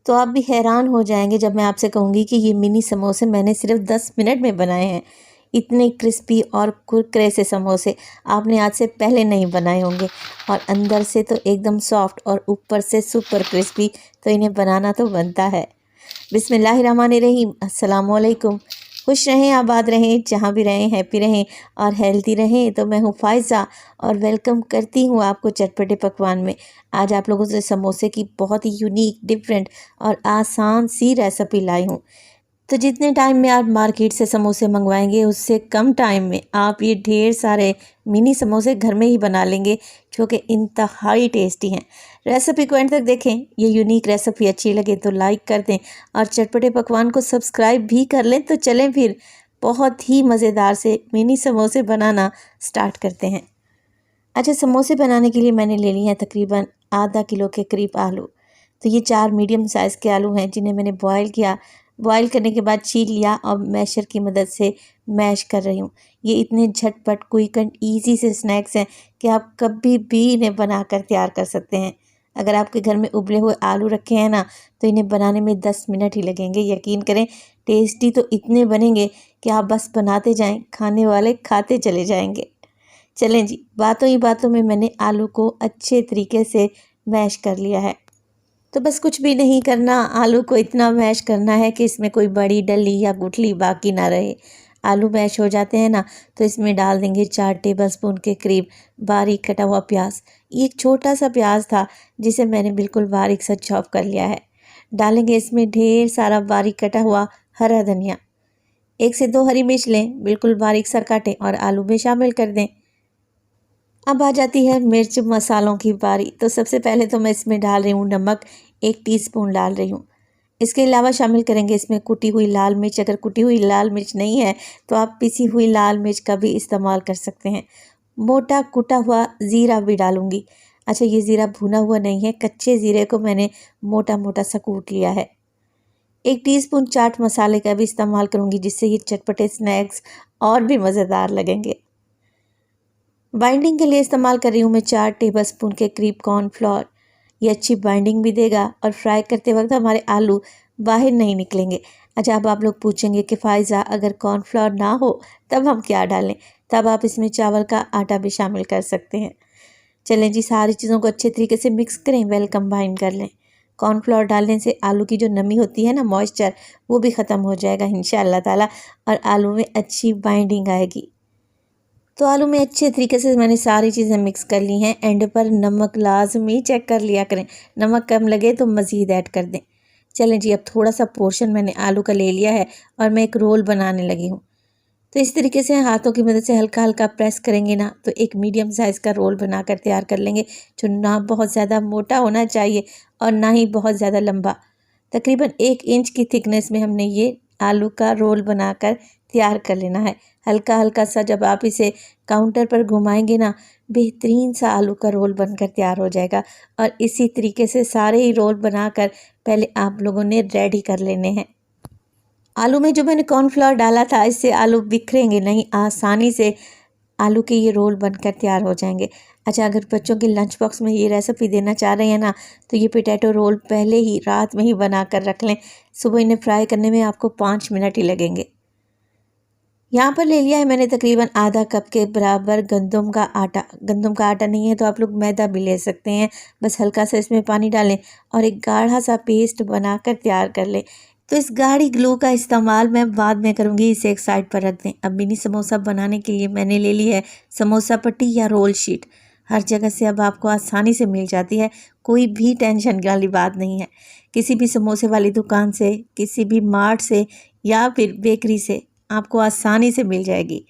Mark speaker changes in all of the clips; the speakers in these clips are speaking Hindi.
Speaker 1: तो आप भी हैरान हो जाएंगे जब मैं आपसे कहूँगी कि ये मिनी समोसे मैंने सिर्फ 10 मिनट में बनाए हैं। इतने क्रिस्पी और कुरकुरे से समोसे आपने आज से पहले नहीं बनाए होंगे, और अंदर से तो एकदम सॉफ्ट और ऊपर से सुपर क्रिस्पी। तो इन्हें बनाना तो बनता है। बिस्मिल्लाहिर्रहमानिर्रहीम, अस्सलाम वालेकुम। खुश रहें, आबाद रहें, जहाँ भी रहें हैप्पी रहें और हेल्दी रहें। तो मैं हूँ फ़ायज़ा और वेलकम करती हूँ आपको चटपटे पकवान में। आज आप लोगों से समोसे की बहुत ही यूनिक, डिफरेंट और आसान सी रेसिपी लाई हूँ। तो जितने टाइम में आप मार्केट से समोसे मंगवाएंगे उससे कम टाइम में आप ये ढेर सारे मिनी समोसे घर में ही बना लेंगे, जो कि इंतहाई टेस्टी हैं। रेसिपी को एंड तक देखें। ये यूनिक रेसिपी अच्छी लगे तो लाइक कर दें और चटपटे पकवान को सब्सक्राइब भी कर लें। तो चलें फिर बहुत ही मज़ेदार से मिनी समोसे बनाना स्टार्ट करते हैं। अच्छा, समोसे बनाने के लिए मैंने ले लिए हैं तकरीबन आधा किलो के करीब आलू। तो ये 4 मीडियम साइज़ के आलू हैं, जिन्हें मैंने बॉयल किया। बॉयल करने के बाद छील लिया और मैशर की मदद से मैश कर रही हूँ। ये इतने झटपट, क्विक एंड ईजी से स्नैक्स हैं कि आप कभी भी इन्हें बनाकर तैयार कर सकते हैं। अगर आपके घर में उबले हुए आलू रखे हैं ना, तो इन्हें बनाने में 10 मिनट ही लगेंगे। यकीन करें, टेस्टी तो इतने बनेंगे कि आप बस बनाते जाएं, खाने वाले खाते चले जाएंगे। चलें जी, बातों ही बातों में मैंने आलू को अच्छे तरीके से मैश कर लिया है। तो बस कुछ भी नहीं करना, आलू को इतना मैश करना है कि इसमें कोई बड़ी डली या गुठली बाकी ना रहे। आलू मैश हो जाते हैं ना, तो इसमें डाल देंगे 4 टेबलस्पून के करीब बारीक कटा हुआ प्याज। ये एक छोटा सा प्याज था जिसे मैंने बिल्कुल बारीक सा चॉप कर लिया है। डालेंगे इसमें ढेर सारा बारीक कटा हुआ हरा धनिया। 1 से 2 हरी मिर्च लें, बिल्कुल बारीक सा काटें और आलू में शामिल कर दें। अब आ जाती है मिर्च मसालों की बारी। तो सबसे पहले तो मैं इसमें डाल रही हूँ नमक, 1 टीस्पून डाल रही हूँ। इसके अलावा शामिल करेंगे इसमें कुटी हुई लाल मिर्च। अगर कुटी हुई लाल मिर्च नहीं है तो आप पिसी हुई लाल मिर्च का भी इस्तेमाल कर सकते हैं। मोटा कुटा हुआ ज़ीरा भी डालूंगी। अच्छा, ये ज़ीरा भुना हुआ नहीं है, कच्चे ज़ीरे को मैंने मोटा मोटा सा कूट लिया है। 1 टीस्पून चाट मसाले का भी इस्तेमाल करूँगी, जिससे ये चटपटे स्नैक्स और भी मज़ेदार लगेंगे। बाइंडिंग के लिए इस्तेमाल कर रही हूँ मैं 4 टेबलस्पून के करीब कॉर्नफ्लोर। ये अच्छी बाइंडिंग भी देगा और फ्राई करते वक्त हमारे आलू बाहर नहीं निकलेंगे। अच्छा, अब आप लोग पूछेंगे कि फ़ायज़ा अगर कॉर्नफ्लोर ना हो तब हम क्या डालें? तब आप इसमें चावल का आटा भी शामिल कर सकते हैं। चलें जी, सारी चीज़ों को अच्छे तरीके से मिक्स करें, वेल कंबाइन कर लें। कॉर्नफ्लोर डालने से आलू की जो नमी होती है ना, मॉइस्चर, वो भी ख़त्म हो जाएगा इंशाअल्लाह ताला, और आलू में अच्छी बाइंडिंग आएगी। तो आलू में अच्छे तरीके से मैंने सारी चीज़ें मिक्स कर ली हैं। एंड पर नमक लाजमी चेक कर लिया करें, नमक कम लगे तो मज़ीद ऐड कर दें। चलें जी, अब थोड़ा सा पोर्शन मैंने आलू का ले लिया है और मैं एक रोल बनाने लगी हूँ। तो इस तरीके से हाथों की मदद से हल्का हल्का प्रेस करेंगे ना, तो एक मीडियम साइज़ का रोल बनाकर तैयार कर लेंगे, जो ना बहुत ज़्यादा मोटा होना चाहिए और ना ही बहुत ज़्यादा लंबा। तकरीबन 1 इंच की थिकनेस में हमने ये आलू का रोल बनाकर तैयार कर लेना है। हल्का हल्का सा जब आप इसे काउंटर पर घुमाएंगे ना, बेहतरीन सा आलू का रोल बनकर तैयार हो जाएगा। और इसी तरीके से सारे ही रोल बनाकर पहले आप लोगों ने रेडी कर लेने हैं। आलू में जो मैंने कॉर्नफ्लोर डाला था, इससे आलू बिखरेंगे नहीं, आसानी से आलू के ये रोल बनकर तैयार हो जाएंगे। अच्छा, अगर बच्चों के लंच बॉक्स में ये रेसिपी देना चाह रहे हैं ना, तो ये पोटैटो रोल पहले ही रात में ही बना कर रख लें। सुबह इन्हें फ्राई करने में आपको 5 मिनट ही लगेंगे। यहाँ पर ले लिया है मैंने तकरीबन आधा कप के बराबर गंदम का आटा। गंदम का आटा नहीं है तो आप लोग मैदा भी ले सकते हैं। बस हल्का सा इसमें पानी डालें और एक गाढ़ा सा पेस्ट बनाकर तैयार कर लें। तो इस गाढ़ी ग्लू का इस्तेमाल मैं बाद में करूँगी, इसे एक साइड पर रख दें। अब मिनी समोसा बनाने के लिए मैंने ले ली है समोसा पट्टी या रोल शीट। हर जगह से अब आपको आसानी से मिल जाती है, कोई भी टेंशन वाली बात नहीं है। किसी भी समोसे वाली दुकान से, किसी भी मार्ट से या फिर बेकरी से आपको आसानी से मिल जाएगी।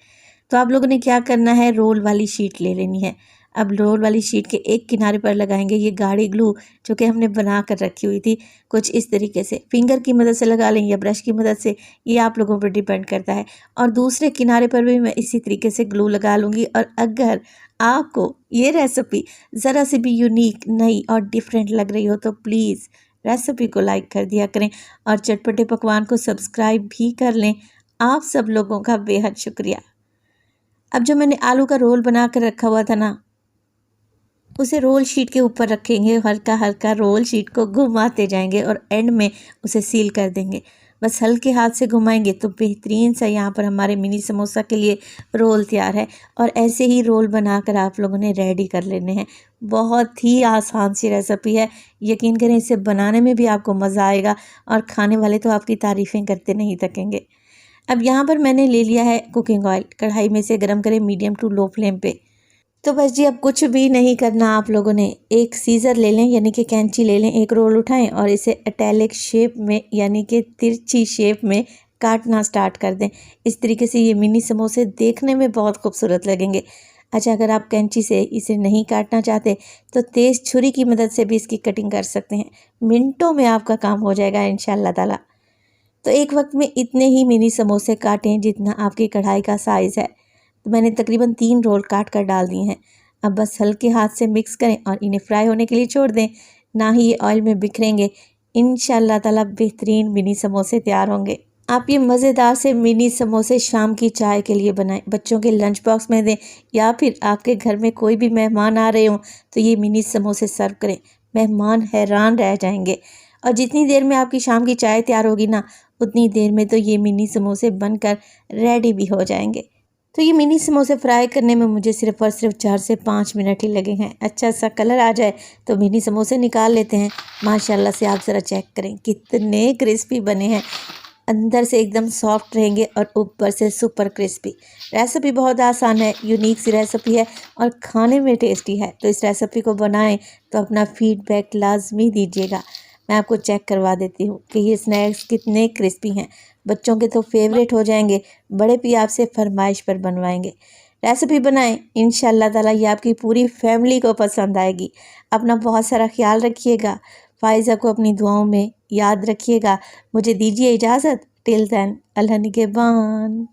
Speaker 1: तो आप लोगों ने क्या करना है, रोल वाली शीट ले लेनी है। अब रोल वाली शीट के एक किनारे पर लगाएंगे ये गाढ़ी ग्लू, जो कि हमने बना कर रखी हुई थी। कुछ इस तरीके से फिंगर की मदद से लगा लें या ब्रश की मदद से, ये आप लोगों पर डिपेंड करता है। और दूसरे किनारे पर भी मैं इसी तरीके से ग्लू लगा लूँगी। और अगर आपको ये रेसिपी ज़रा से भी यूनिक, नई और डिफरेंट लग रही हो तो प्लीज़ रेसिपी को लाइक कर दिया करें और चटपटे पकवान को सब्सक्राइब भी कर लें। आप सब लोगों का बेहद शुक्रिया। अब जो मैंने आलू का रोल बना कर रखा हुआ था ना, उसे रोल शीट के ऊपर रखेंगे, हल्का हल्का रोल शीट को घुमाते जाएंगे और एंड में उसे सील कर देंगे। बस हल्के हाथ से घुमाएंगे तो बेहतरीन सा यहाँ पर हमारे मिनी समोसा के लिए रोल तैयार है। और ऐसे ही रोल बनाकर आप लोगों ने रेडी कर लेने हैं। बहुत ही आसान सी रेसिपी है, यकीन करें इसे बनाने में भी आपको मज़ा आएगा और खाने वाले तो आपकी तारीफ़ें करते नहीं थकेंगे। अब यहाँ पर मैंने ले लिया है कुकिंग ऑयल, कढ़ाई में से गरम करें मीडियम टू लो फ्लेम पे। तो बस जी अब कुछ भी नहीं करना आप लोगों ने, एक सीज़र ले लें यानी कि कैंची ले लें, एक रोल उठाएं और इसे इटैलिक शेप में यानी कि तिरछी शेप में काटना स्टार्ट कर दें। इस तरीके से ये मिनी समोसे देखने में बहुत खूबसूरत लगेंगे। अच्छा, अगर आप कैंची से इसे नहीं काटना चाहते तो तेज़ छुरी की मदद से भी इसकी कटिंग कर सकते हैं। मिनटों में आपका काम हो जाएगा इंशाल्लाह ताला। तो एक वक्त में इतने ही मिनी समोसे काटें जितना आपकी कढ़ाई का साइज़ है। तो मैंने तकरीबन 3 रोल काट कर डाल दिए हैं। अब बस हल्के हाथ से मिक्स करें और इन्हें फ्राई होने के लिए छोड़ दें। ना ही ये ऑयल में बिखरेंगे, इंशाल्लाह ताला बेहतरीन मिनी समोसे तैयार होंगे। आप ये मज़ेदार से मिनी समोसे शाम की चाय के लिए बनाएं, बच्चों के लंच बॉक्स में दें या फिर आपके घर में कोई भी मेहमान आ रहे हों तो ये मिनी समोसे सर्व करें। मेहमान हैरान रह जाएंगे। और जितनी देर में आपकी शाम की चाय तैयार होगी ना, उतनी देर में तो ये मिनी समोसे बनकर रेडी भी हो जाएंगे। तो ये मिनी समोसे फ्राई करने में मुझे सिर्फ़ और सिर्फ 4 से 5 मिनट ही लगे हैं। अच्छा सा कलर आ जाए तो मिनी समोसे निकाल लेते हैं। माशाल्लाह से आप ज़रा चेक करें कितने क्रिस्पी बने हैं। अंदर से एकदम सॉफ्ट रहेंगे और ऊपर से सुपर क्रिस्पी। रेसिपी बहुत आसान है, यूनिक सी रेसिपी है और खाने में टेस्टी है। तो इस रेसिपी को बनाएं तो अपना फीडबैक लाजमी दीजिएगा। मैं आपको चेक करवा देती हूँ कि ये स्नैक्स कितने क्रिस्पी हैं। बच्चों के तो फेवरेट हो जाएंगे, बड़े भी आपसे फरमाइश पर बनवाएंगे। रेसिपी बनाएं, इंशाल्लाह ताला ये आपकी पूरी फैमिली को पसंद आएगी। अपना बहुत सारा ख्याल रखिएगा। फ़ाइज़ा को अपनी दुआओं में याद रखिएगा। मुझे दीजिए इजाज़त। टिल देन, अल्लाह निगहबान।